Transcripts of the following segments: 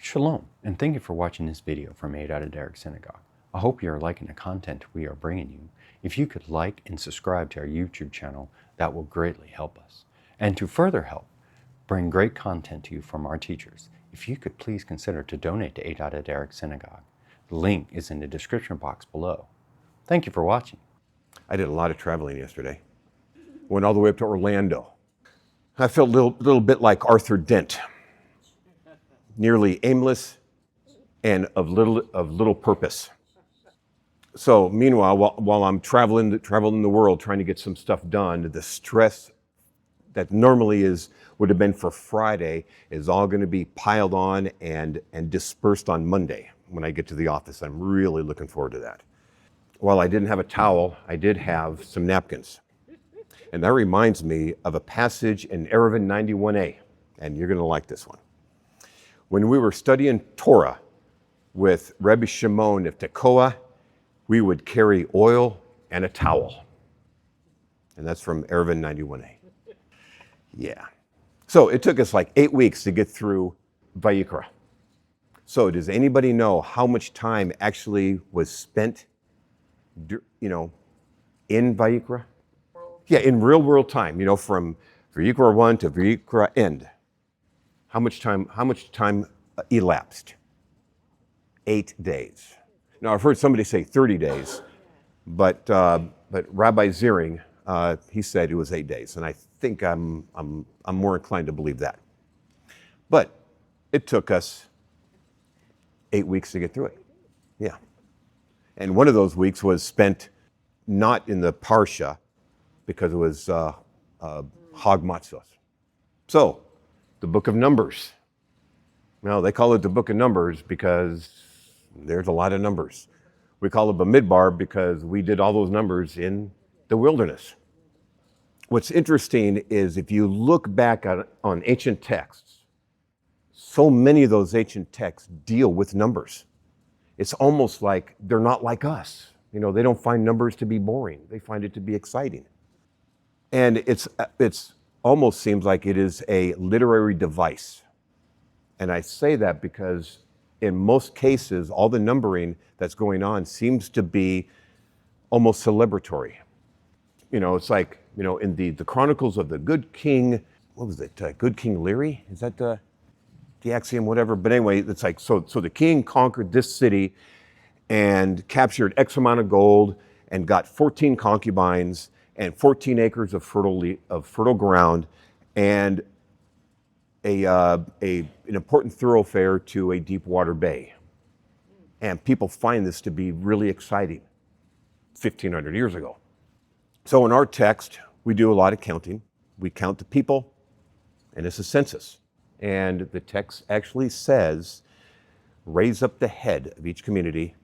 Shalom, and thank you for watching this video from HaDerekh Synagogue. I hope you are liking the content we are bringing you. If you could like and subscribe to our YouTube channel, that will greatly help us. And to further help bring great content to you from our teachers, if you could please consider to donate to HaDerekh Synagogue. The link is in the description box below. Thank you for watching. I did a lot of traveling yesterday. Went all the way up to Orlando. I felt a little bit like Arthur Dent. Nearly aimless and of little purpose. So meanwhile, while I'm traveling the world trying to get some stuff done, the stress that normally would have been for Friday is all going to be piled on and dispersed on Monday when I get to the office. I'm really looking forward to that. While I didn't have a towel, I did have some napkins. And that reminds me of a passage in Eruvin 91a, and you're going to like this one. When we were studying Torah with Rebbe Shimon of Tekoa, we would carry oil and a towel. And that's from Eruvin 91a. Yeah. So it took us like 8 weeks to get through Vayikra. So does anybody know how much time actually was spent, in Vayikra? Yeah, in real world time, from Vayikra 1 to Vayikra end. How much time elapsed? 8 days. Now I've heard somebody say 30 days, but Rabbi Ziering, he said it was 8 days, and I think I'm more inclined to believe that. But it took us 8 weeks to get through it. Yeah, and one of those weeks was spent not in the Parsha because it was Hag Matzos. So. The book of Numbers. Now, they call it the book of Numbers because there's a lot of numbers. We call it Bamidbar because we did all those numbers in the wilderness. What's interesting is if you look back on ancient texts, so many of those ancient texts deal with numbers. It's almost like they're not like us. They don't find numbers to be boring. They find it to be exciting. And it's almost seems like it is a literary device. And I say that because in most cases, all the numbering that's going on seems to be almost celebratory. It's like, in the Chronicles of the Good King, what was it? Good King Lear? Is that the axiom, whatever? But anyway, it's like, so the king conquered this city and captured X amount of gold and got 14 concubines and 14 acres of fertile ground, and an important thoroughfare to a deep water bay. And people find this to be really exciting 1,500 years ago. So in our text, we do a lot of counting. We count the people, and it's a census. And the text actually says, raise up the head of each community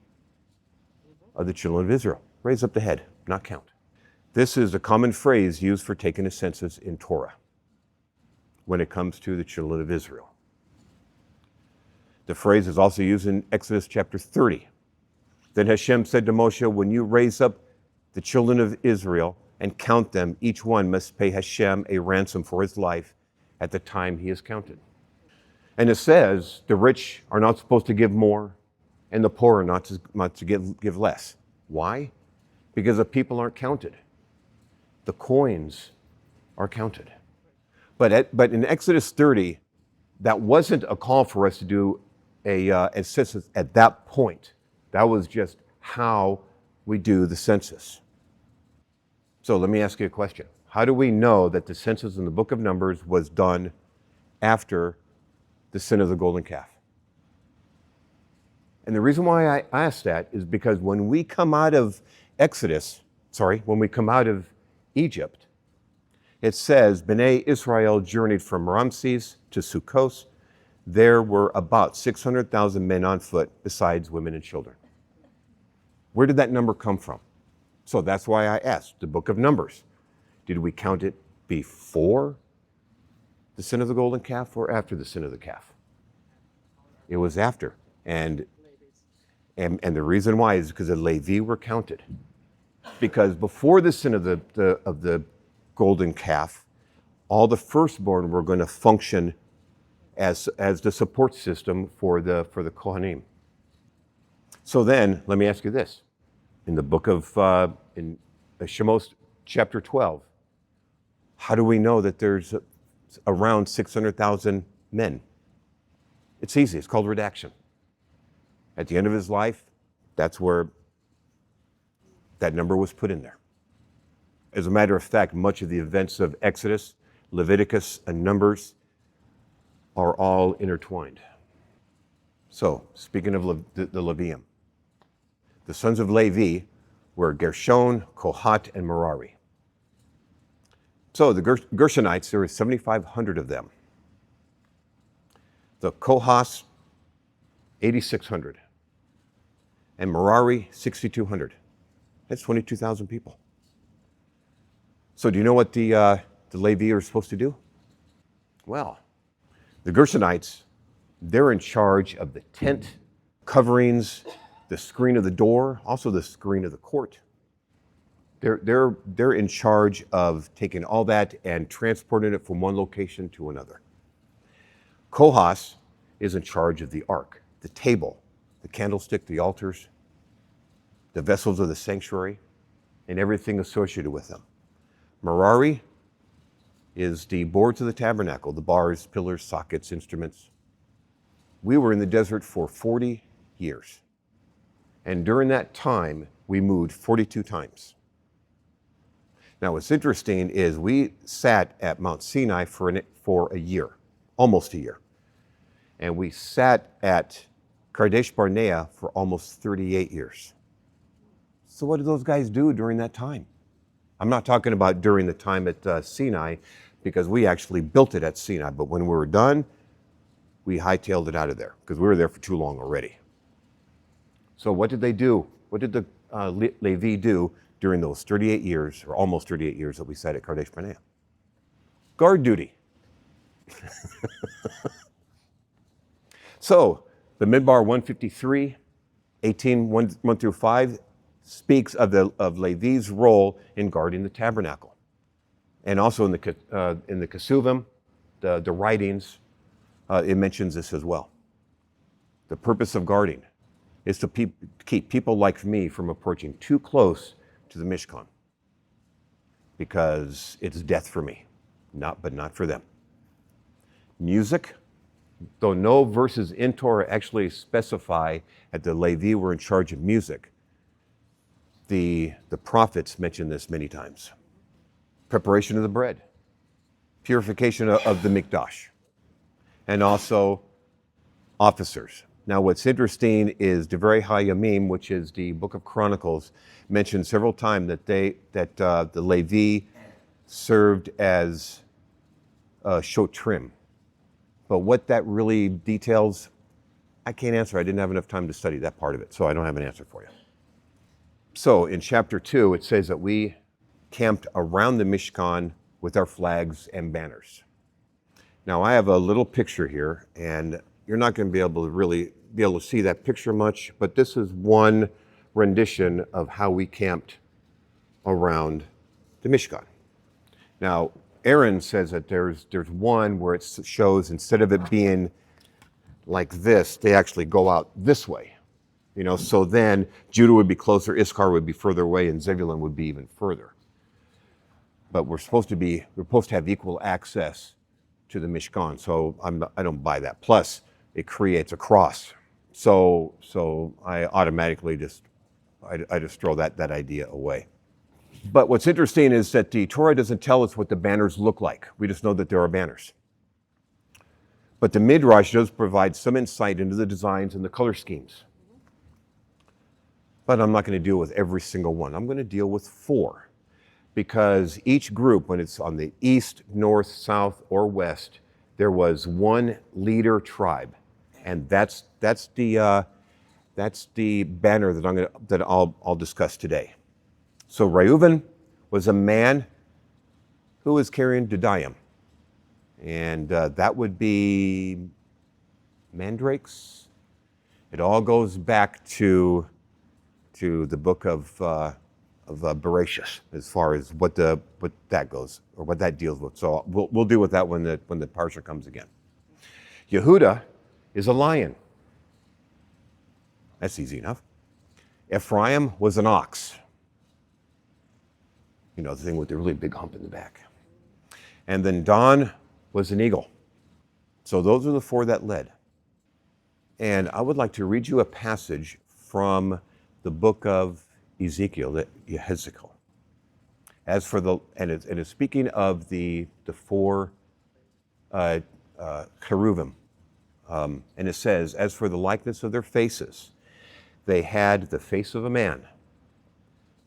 of the children of Israel. Raise up the head, not count. This is a common phrase used for taking a census in Torah when it comes to the children of Israel. The phrase is also used in Exodus chapter 30. Then Hashem said to Moshe, when you raise up the children of Israel and count them, each one must pay Hashem a ransom for his life at the time he is counted. And it says the rich are not supposed to give more and the poor are not to give less. Why? Because the people aren't counted. The coins are counted. But in Exodus 30, that wasn't a call for us to do a census at that point. That was just how we do the census. So let me ask you a question. How do we know that the census in the book of Numbers was done after the sin of the golden calf? And the reason why I ask that is because when we come out of Egypt, it says, Bnei Israel journeyed from Ramses to Sukkos. There were about 600,000 men on foot, besides women and children. Where did that number come from? So that's why I asked, the book of Numbers. Did we count it before the sin of the golden calf or after the sin of the calf? It was after. And the reason why is because the Levi were counted. Because before the sin of the golden calf, all the firstborn were going to function as the support system for the Kohanim. So then, let me ask you this. In the book of in Shemos chapter 12, how do we know that there's around 600,000 men? It's easy. It's called redaction. At the end of his life, that's where that number was put in there. As a matter of fact, much of the events of Exodus, Leviticus, and Numbers are all intertwined. So, speaking of the Levium, the sons of Levi were Gershon, Kohat, and Merari. So the Gershonites, there were 7,500 of them. The Kohas, 8,600. And Merari, 6,200. That's 22,000 people. So do you know what the Levi are supposed to do? Well, the Gershonites, they're in charge of the tent, coverings, the screen of the door, also the screen of the court. They're in charge of taking all that and transporting it from one location to another. Kohas is in charge of the ark, the table, the candlestick, the altars, the vessels of the sanctuary, and everything associated with them. Merari is the boards of the tabernacle, the bars, pillars, sockets, instruments. We were in the desert for 40 years. And during that time, we moved 42 times. Now, what's interesting is we sat at Mount Sinai for a year, almost a year. And we sat at Kadesh Barnea for almost 38 years. So what did those guys do during that time? I'm not talking about during the time at Sinai, because we actually built it at Sinai. But when we were done, we hightailed it out of there, because we were there for too long already. So what did they do? What did the Levi do during those 38 years, or almost 38 years that we sat at Kadesh Barnea? Guard duty. So, the Bamidbar 153, 18, 1 through 5, speaks of Levi's role in guarding the tabernacle. And also in the Kesuvim, the writings, it mentions this as well. The purpose of guarding is to keep people like me from approaching too close to the Mishkan, because it's death for me, but not for them. Music, though no verses in Torah actually specify that the Levi were in charge of music, the prophets mention this many times. Preparation of the bread, purification of the Mikdash, and also officers. Now, what's interesting is Devrei HaYamim, which is the book of Chronicles, mentioned several times that the Levi served as shotrim. But what that really details, I can't answer. I didn't have enough time to study that part of it, so I don't have an answer for you. So in chapter 2, it says that we camped around the Mishkan with our flags and banners. Now, I have a little picture here, and you're not going to be able to see that picture much, but this is one rendition of how we camped around the Mishkan. Now, Aaron says that there's one where it shows, instead of it being like this, they actually go out this way. So then Judah would be closer, Issachar would be further away, and Zebulun would be even further. But we're supposed to have equal access to the Mishkan, so I don't buy that. Plus, it creates a cross. So I automatically just throw that idea away. But what's interesting is that the Torah doesn't tell us what the banners look like. We just know that there are banners. But the Midrash does provide some insight into the designs and the color schemes. But I'm not going to deal with every single one. I'm going to deal with 4. Because each group, when it's on the east, north, south, or west, there was one leader tribe. And that's the banner that I'll discuss today. So Reuven was a man who was carrying Dudayim, and that would be mandrakes. It all goes back to the book of Bereshit, as far as what that goes, or what that deals with. So we'll deal with that when the parsha comes again. Yehuda is a lion. That's easy enough. Ephraim was an ox. You know, the thing with the really big hump in the back. And then Dan was an eagle. So those are the four that led. And I would like to read you a passage from the book of Ezekiel, Ezekiel. As for the, and it's speaking of the four cherubim. And it says, as for the likeness of their faces, they had the face of a man.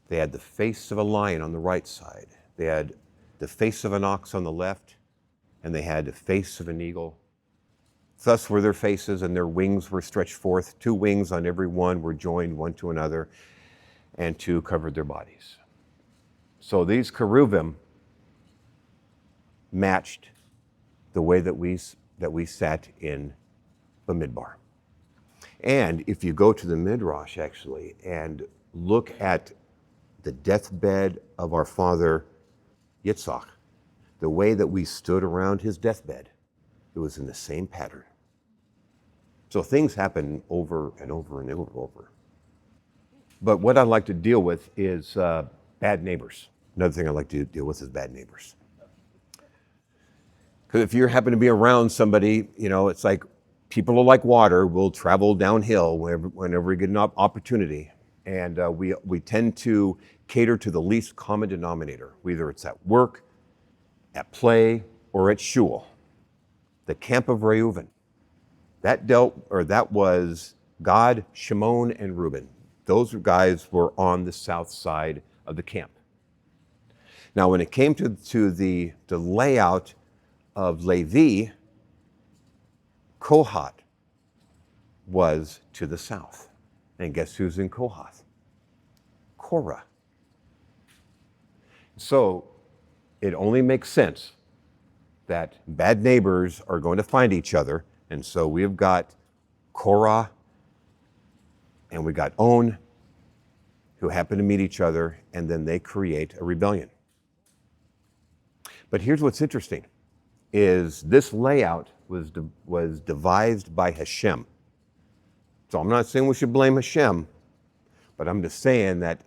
They had the face of a lion on the right side. They had the face of an ox on the left, and they had the face of an eagle. Thus were their faces, and their wings were stretched forth. 2 wings on every one were joined one to another, and 2 covered their bodies. So these cherubim matched the way that we sat in Bamidbar. And if you go to the Midrash, actually, and look at the deathbed of our father Yitzhak, the way that we stood around his deathbed, it was in the same pattern. So things happen over and over and over. But what I'd like to deal with is bad neighbors. Another thing I'd like to deal with is bad neighbors. Because if you happen to be around somebody, you know, it's like people are like water. We'll travel downhill whenever we get an opportunity. And we tend to cater to the least common denominator, whether it's at work, at play, or at shul. The camp of Reuven. That was Gad, Shimon, and Reuben. Those guys were on the south side of the camp. Now, when it came to the layout of Levi, Kohath was to the south. And guess who's in Kohath? Korah. So it only makes sense that bad neighbors are going to find each other. And so we've got Korah and we got On, who happen to meet each other, and then they create a rebellion. But here's what's interesting, is this layout was devised by Hashem. So I'm not saying we should blame Hashem, but I'm just saying that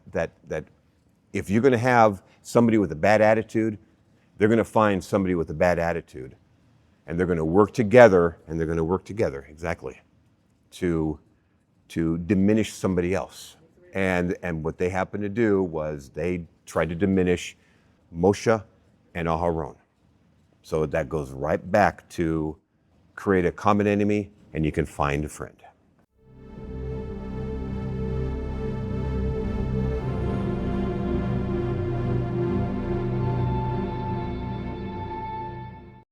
if you're going to have somebody with a bad attitude, they're going to find somebody with a bad attitude, and they're going to work together, exactly, to diminish somebody else. And what they happened to do was they tried to diminish Moshe and Aharon. So that goes right back to create a common enemy, and you can find a friend.